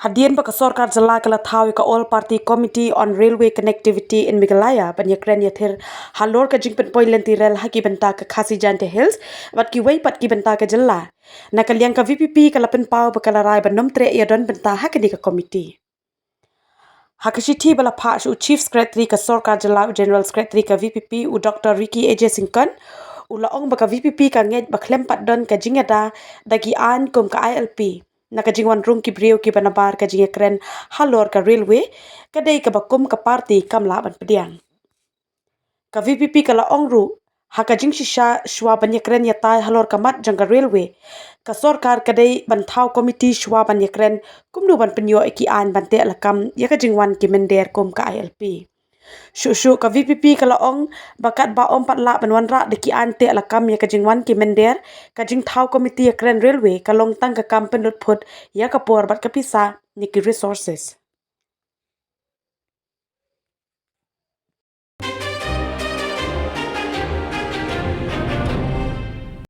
Hadian baka sorkar jala kala thawi ka All Party Committee on Railway Connectivity in Meghalaya ban yakren yathir halor ka jingpen poilenti rel haki benta ka Khasi Jante Hills wat ki wei pat ki benta ka jala nakaliang ka VPP kala pen pau bakala rai ban nom tre ya don benta hakani ka committee Hakashiti bala Pash u Chief Secretary ka sorkar jala General Secretary ka VPP u Dr. Ricky AJ Singkan u laong baka VPP ka nget baklem pat don ka jingada dagi an kum ka ILP nakajingwan rung ki brio ki banabar ka jinge kren halor ka railway kadai ka bakum ka party kam laban pediang ka VPP ka laong ru hakajing shisha shwa banya kren yatai halor ka mat jangka railway ka sorkar kadai bantau komiti shwa banya kren kumnu ban penyo ki an bante lakam yakajingwan ki mender kum ka ILP Shushu ka VPP ka laong bakat ba om pat la banwan ra deki ante alakam ya kajingwan ki mender kajing thau komiti ya kren railway kalong tang ka kampen lut phut ya kapor bat kapisa niki resources